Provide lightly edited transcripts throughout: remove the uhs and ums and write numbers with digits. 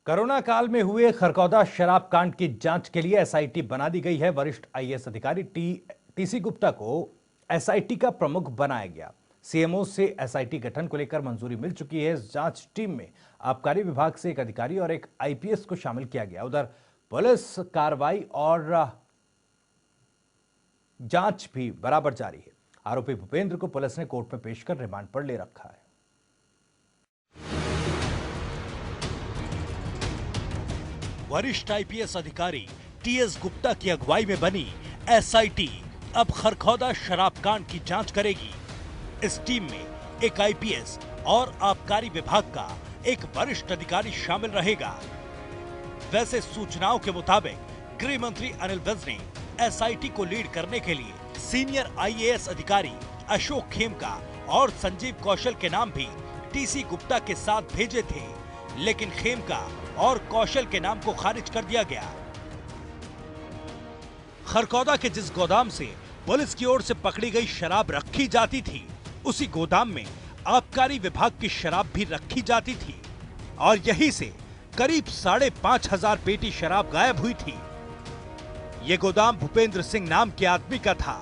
Corona काल में हुए खरकौदा शराब कांड की जांच के लिए एसआईटी बना दी गई है। वरिष्ठ आईएएस अधिकारी टीसी गुप्ता को एसआईटी का प्रमुख बनाया गया। सीएमओ से एसआईटी गठन को लेकर मंजूरी मिल चुकी है। इस जांच टीम में आबकारी विभाग से एक अधिकारी और एक आईपीएस को शामिल किया गया। उधर पुलिस कार्रवाई और जांच भी बराबर जारी है। आरोपी भूपेंद्र को पुलिस ने कोर्ट में पेश कर रिमांड पर ले रखा है। वरिष्ठ आईपीएस अधिकारी टीएस गुप्ता की अगुवाई में बनी एसआईटी अब खरखौदा शराब कांड की जांच करेगी। इस टीम में एक आईपीएस और आबकारी विभाग का एक वरिष्ठ अधिकारी शामिल रहेगा। वैसे सूचनाओं के मुताबिक गृह मंत्री अनिल विज ने एसआईटी को लीड करने के लिए सीनियर आईएएस अधिकारी अशोक खेमका और संजीव कौशल के नाम भी टीसी गुप्ता के साथ भेजे थे, लेकिन खेमका और कौशल के नाम को खारिज कर दिया गया। खरकौदा के जिस गोदाम से पुलिस की ओर से पकड़ी गई शराब रखी जाती थी, उसी गोदाम में आबकारी विभाग की शराब भी रखी जाती थी और यहीं से करीब 5,500 पेटी शराब गायब हुई थी। ये गोदाम भूपेंद्र सिंह नाम के आदमी का था।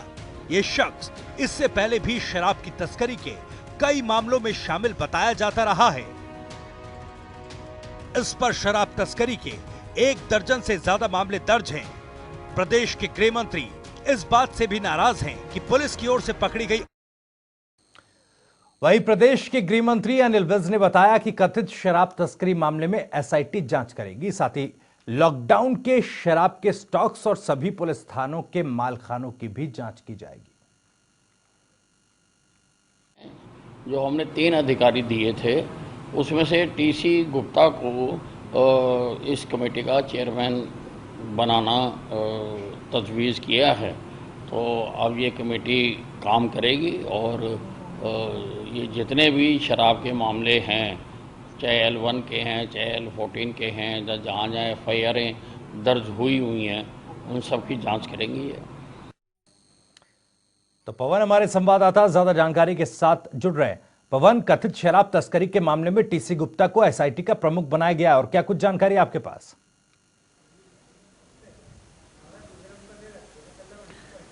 ये शख्स इससे पहले भी शराब की तस्करी के कई मामलों में शामिल बताया जाता रहा है। इस पर शराब तस्करी के 1 दर्जन से ज्यादा मामले दर्ज हैं। प्रदेश के गृह मंत्री इस बात से भी नाराज हैं कि पुलिस की ओर से पकड़ी गई। वहीं प्रदेश के गृह मंत्री अनिल विज ने बताया कि कथित शराब तस्करी मामले में एसआईटी जांच करेगी। साथ ही लॉकडाउन के शराब के स्टॉक्स और सभी पुलिस थानों के मालखानों की भी जांच की जाएगी। जो हमने 3 अधिकारी दिए थे, उसमें से टीसी गुप्ता को इस कमेटी का चेयरमैन बनाना तजवीज़ किया है। तो अब ये कमेटी काम करेगी और ये जितने भी शराब के मामले हैं, चाहे L1 के हैं, चाहे L14 के हैं, जहाँ जहाँ FIR दर्ज हुई हैं, उन सब की जांच करेंगी। तो पवन हमारे संवाददाता ज्यादा जानकारी के साथ जुड़ रहे हैं। पवन, कथित शराब तस्करी के मामले में टीसी गुप्ता को एसआईटी का प्रमुख बनाया गया और क्या कुछ जानकारी आपके पास?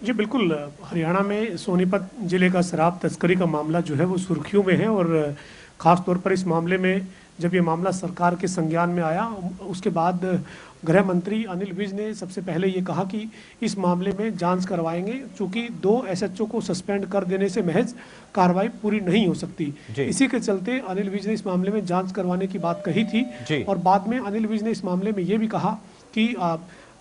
जी बिल्कुल, हरियाणा में सोनीपत जिले का शराब तस्करी का मामला जो है वो सुर्खियों में है और ख़ास तौर पर इस मामले में जब ये मामला सरकार के संज्ञान में आया, उसके बाद गृह मंत्री अनिल विज ने सबसे पहले ये कहा कि इस मामले में जांच करवाएंगे, क्योंकि 2 एसएचओ को सस्पेंड कर देने से महज कार्रवाई पूरी नहीं हो सकती। इसी के चलते अनिल विज ने इस मामले में जांच करवाने की बात कही थी और बाद में अनिल विज ने इस मामले में ये भी कहा कि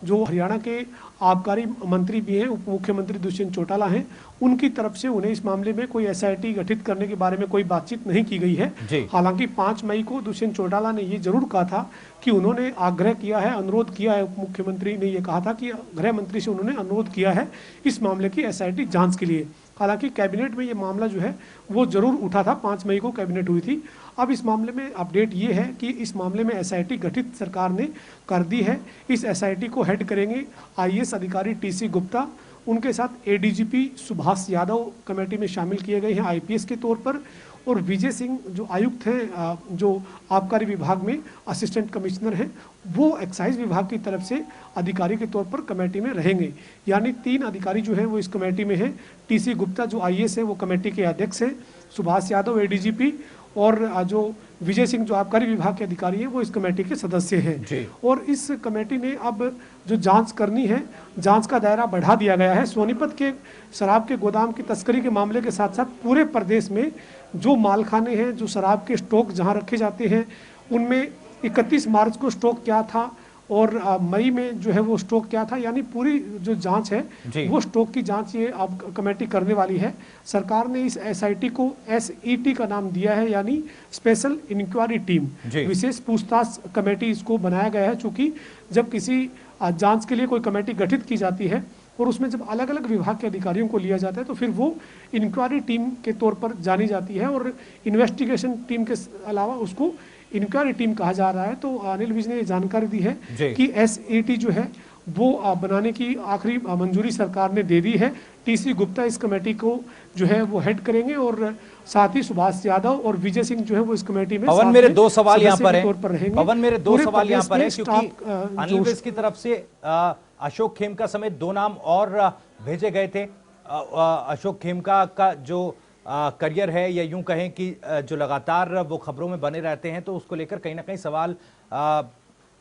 जो हरियाणा के आबकारी मंत्री भी हैं, उप मुख्यमंत्री दुष्यंत चौटाला हैं, उनकी तरफ से उन्हें इस मामले में कोई एसआईटी गठित करने के बारे में कोई बातचीत नहीं की गई है। हालांकि 5 मई को दुष्यंत चौटाला ने ये जरूर कहा था कि उन्होंने आग्रह किया है, अनुरोध किया है, उप मुख्यमंत्री ने ये कहा था कि गृह मंत्री से उन्होंने अनुरोध किया है इस मामले की एसआईटी जाँच के लिए। हालांकि कैबिनेट में ये मामला जो है वो जरूर उठा था, 5 मई को कैबिनेट हुई थी। अब इस मामले में अपडेट ये है कि इस मामले में एसआईटी गठित सरकार ने कर दी है। इस एसआईटी को हेड करेंगे आईएएस अधिकारी टीसी गुप्ता, उनके साथ एडीजीपी सुभाष यादव कमेटी में शामिल किए गए हैं आईपीएस के तौर पर, और विजय सिंह जो आयुक्त हैं, जो आबकारी विभाग में असिस्टेंट कमिश्नर हैं, वो एक्साइज विभाग की तरफ से अधिकारी के तौर पर कमेटी में रहेंगे। यानी 3 अधिकारी जो हैं वो इस कमेटी में हैं। टीसी गुप्ता जो आईएएस है वो कमेटी के अध्यक्ष हैं, सुभाष यादव एडीजीपी, और जो विजय सिंह जो आबकारी विभाग के अधिकारी हैं वो इस कमेटी के सदस्य हैं। और इस कमेटी ने अब जो जांच करनी है, जांच का दायरा बढ़ा दिया गया है। सोनीपत के शराब के गोदाम की तस्करी के मामले के साथ साथ पूरे प्रदेश में जो मालखाने हैं, जो शराब के स्टॉक जहां रखे जाते हैं, उनमें 31 मार्च को स्टॉक क्या था और मई में जो है वो स्टॉक क्या था, यानी पूरी जो जांच है वो स्टॉक की जांच ये अब कमेटी करने वाली है। सरकार ने इस एसआईटी को एसईटी का नाम दिया है, यानी स्पेशल इंक्वायरी टीम, विशेष पूछताछ कमेटी इसको बनाया गया है। चूंकि जब किसी जांच के लिए कोई कमेटी गठित की जाती है और उसमें जब अलग अलग विभाग के अधिकारियों को लिया जाता है तो फिर वो इंक्वायरी टीम के तौर पर जानी जाती है और इन्वेस्टिगेशन टीम के अलावा उसको इंक्वायरी टीम कहा जा रहा है। तो अनिल विज ने जानकारी दी है कि एसईटी जो है वो बनाने की आखिरी मंजूरी सरकार ने दे दी है। टीसी गुप्ता इस कमेटी को जो है वो हेड करेंगे और साथ ही सुभाष यादव और विजय सिंह जो है वो इस कमेटी में पवन, मेरे दो सवाल यहाँ पर हैं। पवन, मेरे दो सवाल यहाँ पर है, क्योंकि क्योंकि अनिल विज की तरफ से अशोक खेमका समेत दो नाम और भेजे गए थे। अशोक खेमका का जो करियर है, या यूं कहें कि जो लगातार वो खबरों में बने रहते हैं, तो उसको लेकर कहीं ना कहीं सवाल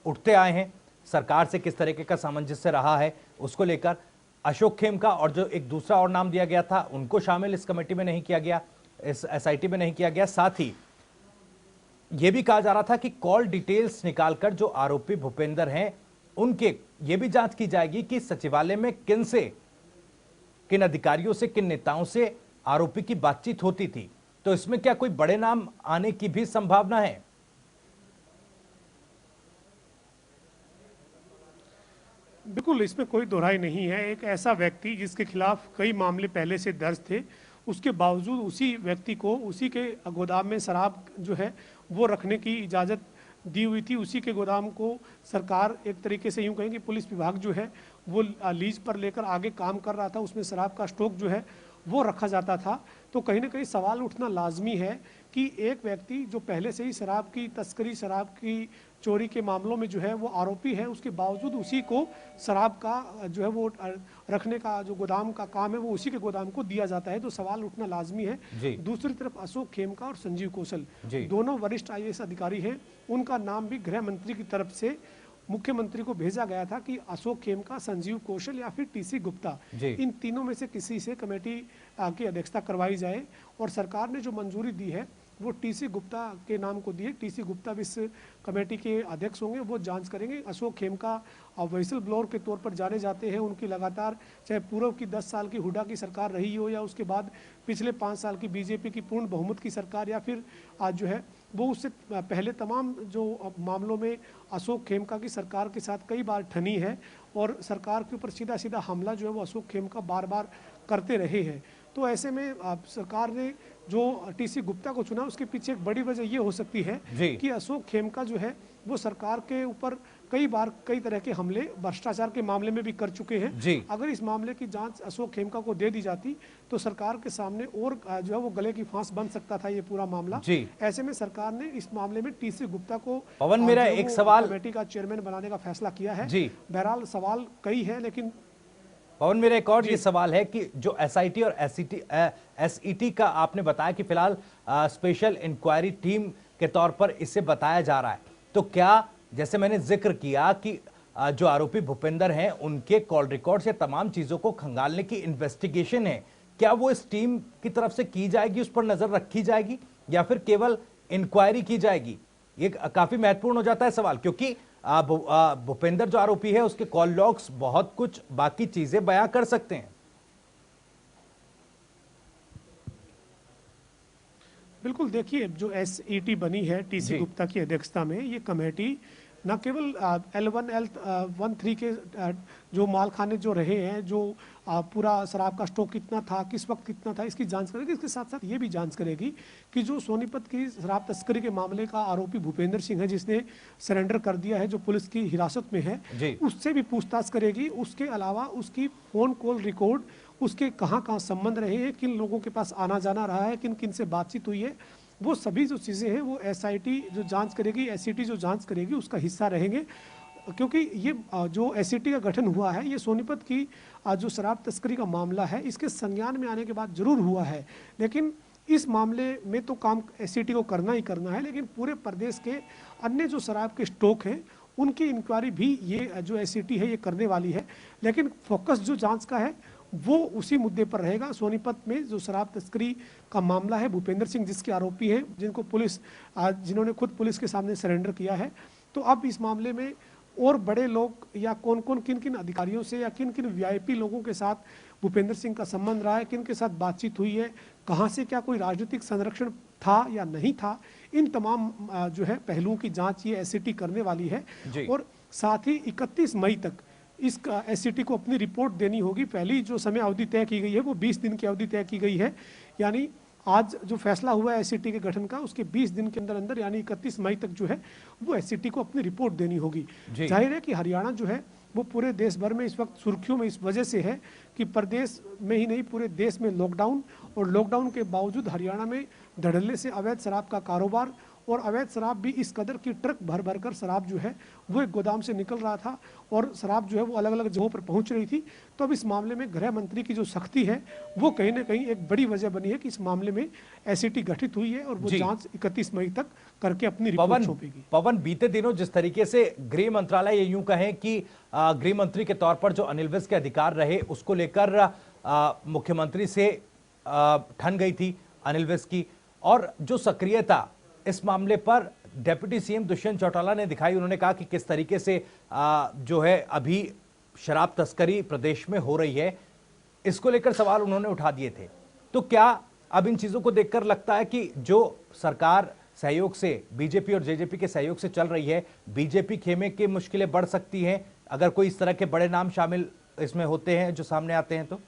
उठते आए हैं। सरकार से किस तरीके का सामंजस्य रहा है उसको लेकर। अशोक खेमका और जो एक दूसरा और नाम दिया गया था, उनको शामिल इस कमेटी में नहीं किया गया, इस एसआईटी में नहीं किया गया। साथ ही यह भी कहा जा रहा था कि कॉल डिटेल्स निकालकर जो आरोपी भूपेंद्र हैं उनके ये भी जांच की जाएगी कि सचिवालय में किन अधिकारियों से, किन नेताओं से आरोपी की बातचीत होती थी। तो इसमें क्या कोई बड़े नाम आने की भी संभावना है? बिल्कुल, इसमें कोई दोहराई नहीं है। एक ऐसा व्यक्ति जिसके खिलाफ कई मामले पहले से दर्ज थे, उसके बावजूद उसी व्यक्ति को उसी के गोदाम में शराब जो है वो रखने की इजाज़त दी हुई थी। उसी के गोदाम को सरकार एक तरीके से यूँ कहेंगे पुलिस विभाग जो है वो लीज पर लेकर आगे काम कर रहा था। उसमें शराब का स्टॉक जो है वो रखा जाता था। तो कहीं ना कहीं सवाल उठना लाजमी है कि एक व्यक्ति जो पहले से ही शराब की तस्करी, शराब की चोरी के मामलों में जो है वो आरोपी है, उसके बावजूद उसी को शराब का जो है वो रखने का जो गोदाम का काम है वो उसी के गोदाम को दिया जाता है। तो सवाल उठना लाजमी है। दूसरी तरफ अशोक खेमका और संजीव कौशल दोनों वरिष्ठ आईएएस अधिकारी हैं। उनका नाम भी गृह मंत्री की तरफ से मुख्यमंत्री को भेजा गया था कि अशोक खेमका, संजीव कौशल या फिर टीसी गुप्ता, इन तीनों में से किसी से कमेटी की अध्यक्षता करवाई जाए। और सरकार ने जो मंजूरी दी है वो टीसी गुप्ता के नाम को दिए। टीसी गुप्ता भी इस कमेटी के अध्यक्ष होंगे, वो जांच करेंगे। अशोक खेमका विसल ब्लोअर के तौर पर जाने जाते हैं। उनकी लगातार, चाहे पूर्व की 10 साल की हुड्डा की सरकार रही हो या उसके बाद पिछले 5 साल की बीजेपी की पूर्ण बहुमत की सरकार, या फिर आज जो है वो उससे पहले तमाम जो मामलों में अशोक खेमका की सरकार के साथ कई बार ठनी है और सरकार के ऊपर सीधा सीधा हमला जो है वो अशोक खेमका बार बार करते रहे हैं। तो ऐसे में सरकार ने जो टीसी गुप्ता को चुना, उसके पीछे एक बड़ी वजह ये हो सकती है कि अशोक खेमका जो है वो सरकार के ऊपर कई बार कई तरह के हमले भ्रष्टाचार के मामले में भी कर चुके हैं। अगर इस मामले की जांच अशोक खेमका को दे दी जाती तो सरकार के सामने और जो है वो गले की फांस बन सकता था ये पूरा मामला। ऐसे में सरकार ने इस मामले में टीसी गुप्ता को पवन, मेरा एक सवाल, कमेटी का चेयरमैन बनाने का फैसला किया है। बहरहाल सवाल कई है, लेकिन पवन मेरा एक और ये सवाल है कि जो एसआईटी और एसईटी का आपने बताया कि फिलहाल स्पेशल इंक्वायरी टीम के तौर पर इसे बताया जा रहा है, तो क्या, जैसे मैंने जिक्र किया कि जो आरोपी भूपेंद्र हैं उनके कॉल रिकॉर्ड्स या तमाम चीजों को खंगालने की इन्वेस्टिगेशन है, क्या वो इस टीम की तरफ से की जाएगी, उस पर नजर रखी जाएगी, या फिर केवल इंक्वायरी की जाएगी? ये काफी महत्वपूर्ण हो जाता है सवाल, क्योंकि भूपेंद्र जो आरोपी है उसके कॉल लॉग्स बहुत कुछ बाकी चीजें बयां कर सकते हैं। बिल्कुल, देखिए जो एसईटी बनी है टीसी गुप्ता की अध्यक्षता में, ये कमेटी न केवल L1, L13 के जो मालखाने जो रहे हैं, जो पूरा शराब का स्टॉक कितना था, किस वक्त कितना था, इसकी जांच करेगी। इसके साथ साथ ये भी जांच करेगी कि जो सोनीपत की शराब तस्करी के मामले का आरोपी भूपेंद्र सिंह है, जिसने सरेंडर कर दिया है, जो पुलिस की हिरासत में है, उससे भी पूछताछ करेगी। उसके अलावा उसकी फ़ोन कॉल रिकॉर्ड, उसके कहाँ कहाँ संबंध रहे हैं, किन लोगों के पास आना जाना रहा है, किन किन से बातचीत हुई है, वो सभी जो चीज़ें हैं वो एसआईटी जो जांच करेगी, एसईटी जो जांच करेगी उसका हिस्सा रहेंगे। क्योंकि ये जो एसईटी का गठन हुआ है ये सोनीपत की जो शराब तस्करी का मामला है इसके संज्ञान में आने के बाद जरूर हुआ है, लेकिन इस मामले में तो काम एसईटी को करना ही करना है, लेकिन पूरे प्रदेश के अन्य जो शराब के स्टॉक हैं उनकी इंक्वायरी भी ये जो एसईटी है ये करने वाली है। लेकिन फोकस जो जांच का है वो उसी मुद्दे पर रहेगा। सोनीपत में जो शराब तस्करी का मामला है, भूपेंद्र सिंह जिसके आरोपी हैं, जिनको पुलिस जिन्होंने खुद पुलिस के सामने सरेंडर किया है, तो अब इस मामले में और बड़े लोग या कौन कौन किन किन अधिकारियों से या किन किन वीआईपी लोगों के साथ भूपेंद्र सिंह का संबंध रहा है, किन के साथ बातचीत हुई है, कहाँ से क्या कोई राजनीतिक संरक्षण था या नहीं था, इन तमाम जो है पहलुओं की जाँच ये एसईटी करने वाली है। और साथ ही 31 मई तक इस एसईटी को अपनी रिपोर्ट देनी होगी। पहली जो समय अवधि तय की गई है वो 20 दिन की अवधि तय की गई है, यानी आज जो फैसला हुआ है एसईटी के गठन का उसके 20 दिन के अंदर अंदर यानी 31 मई तक जो है वो एसईटी को अपनी रिपोर्ट देनी होगी। जाहिर है कि हरियाणा जो है वो पूरे देश भर में इस वक्त सुर्खियों में इस वजह से है कि प्रदेश में ही नहीं पूरे देश में लॉकडाउन, और लॉकडाउन के बावजूद हरियाणा में धड़ल्ले से अवैध शराब का कारोबार, और अवैध शराब भी इस कदर की ट्रक भर भर कर शराब जो है वो एक गोदाम से निकल रहा था और शराब जो है वो अलग अलग जगहों पर पहुंच रही थी। तो अब इस मामले में गृह मंत्री की जो सख्ती है वो कहीं ना कहीं एक बड़ी वजह बनी है कि इस मामले में एसआईटी गठित हुई है और वो जांच 31 मई तक करके अपनी रिपोर्ट सौंपेगी। पवन, बीते दिनों जिस तरीके से गृह मंत्रालय ये यूं कहें कि गृह मंत्री के तौर पर जो अनिल विज के अधिकार रहे उसको लेकर मुख्यमंत्री से ठन गई थी अनिल विज की, और जो सक्रियता इस मामले पर डेप्यूटी सीएम दुष्यंत चौटाला ने दिखाई, उन्होंने कहा कि किस तरीके से जो है अभी शराब तस्करी प्रदेश में हो रही है, इसको लेकर सवाल उन्होंने उठा दिए थे। तो क्या अब इन चीजों को देखकर लगता है कि जो सरकार सहयोग से, बीजेपी और जेजेपी के सहयोग से चल रही है, बीजेपी खेमे की मुश्किलें बढ़ सकती हैं अगर कोई इस तरह के बड़े नाम शामिल इसमें होते हैं जो सामने आते हैं? तो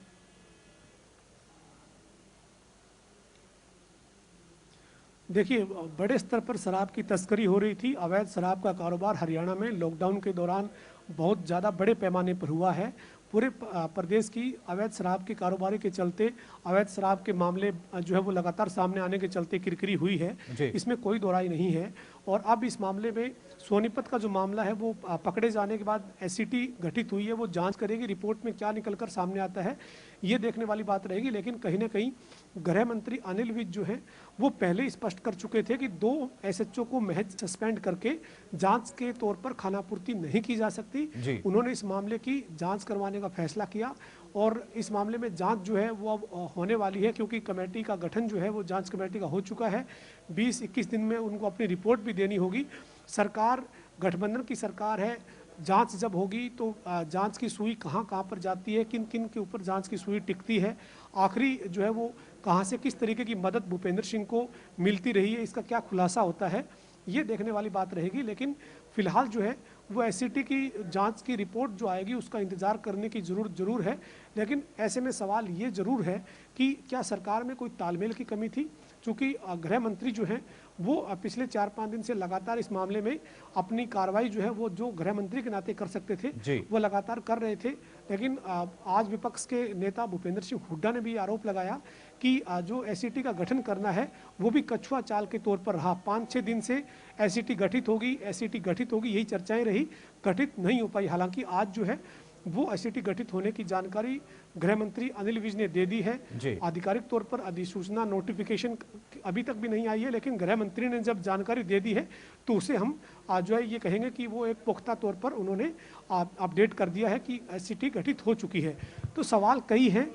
देखिए, बड़े स्तर पर शराब की तस्करी हो रही थी। अवैध शराब का कारोबार हरियाणा में लॉकडाउन के दौरान बहुत ज़्यादा बड़े पैमाने पर हुआ है। पूरे प्रदेश की अवैध शराब के कारोबारी के चलते, अवैध शराब के मामले जो है वो लगातार सामने आने के चलते किरकिरी हुई है, इसमें कोई दोहराई नहीं है। और अब इस मामले में सोनीपत का जो मामला है वो पकड़े जाने के बाद एसआईटी गठित हुई है, वो जांच करेगी, रिपोर्ट में क्या निकलकर सामने आता है ये देखने वाली बात रहेगी। लेकिन कहीं ना कहीं गृह मंत्री अनिल विज जो है वो पहले ही स्पष्ट कर चुके थे कि 2 एसएचओ को महज सस्पेंड करके जांच के तौर पर खानापूर्ति नहीं की जा सकती। उन्होंने इस मामले की जांच करवाने का फैसला किया और इस मामले में जांच जो है वो अब होने वाली है, क्योंकि कमेटी का गठन जो है वो जांच कमेटी का हो चुका है। 20-21 दिन में उनको अपनी रिपोर्ट भी देनी होगी। सरकार गठबंधन की सरकार है, जांच जब होगी तो जांच की सुई कहां पर जाती है, किन किन के ऊपर जांच की सुई टिकती है, आखिरी जो है वो कहां से किस तरीके की मदद भूपेंद्र सिंह को मिलती रही है, इसका क्या खुलासा होता है ये देखने वाली बात रहेगी। लेकिन फिलहाल जो है वो एसआईटी की जांच की रिपोर्ट जो आएगी उसका इंतजार करने की जरूर है। लेकिन ऐसे में सवाल ये जरूर है कि क्या सरकार में कोई तालमेल की कमी थी, क्योंकि गृह मंत्री जो है वो पिछले 4-5 दिन से लगातार इस मामले में अपनी कार्रवाई जो है वो जो गृह मंत्री के नाते कर सकते थे वो लगातार कर रहे थे। लेकिन आज विपक्ष के नेता भूपेंद्र सिंह हुड्डा ने भी आरोप लगाया कि जो एसआईटी का गठन करना है वो भी कछुआ चाल के तौर पर रहा। 5-6 दिन से एसआईटी गठित होगी यही चर्चाएं रही, गठित नहीं हो पाई। हालांकि आज जो है वो एसआईटी गठित होने की जानकारी गृह मंत्री अनिल विज ने दे दी है। आधिकारिक तौर पर अधिसूचना नोटिफिकेशन अभी तक भी नहीं आई है, लेकिन गृह मंत्री ने जब जानकारी दे दी है तो उसे हम जो है ये कहेंगे कि वो एक पुख्ता तौर पर उन्होंने अपडेट कर दिया है कि एसआईटी गठित हो चुकी है। तो सवाल कई हैं,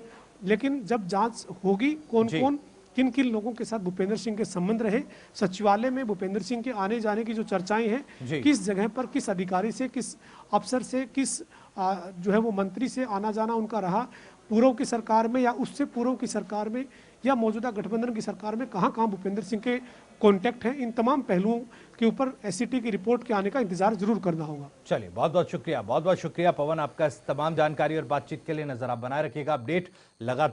लेकिन जब जांच होगी कौन किन किन लोगों के साथ भूपेंद्र सिंह के संबंध रहे, सचिवालय में भूपेंद्र सिंह के आने जाने की जो चर्चाएं हैं, किस जगह पर किस अधिकारी से, किस अफसर से, किस जो है वो मंत्री से आना जाना उनका रहा, पूर्व की सरकार में या उससे पूर्व की सरकार में या मौजूदा गठबंधन की सरकार में कहां भूपेंद्र सिंह के कॉन्टैक्ट हैं, इन तमाम पहलुओं के ऊपर एसआईटी की रिपोर्ट के आने का इंतजार जरूर करना होगा। चलिए, बहुत बहुत शुक्रिया पवन, आपका इस तमाम जानकारी और बातचीत के लिए। नजर आप बनाए रखिएगा, अपडेट लगातार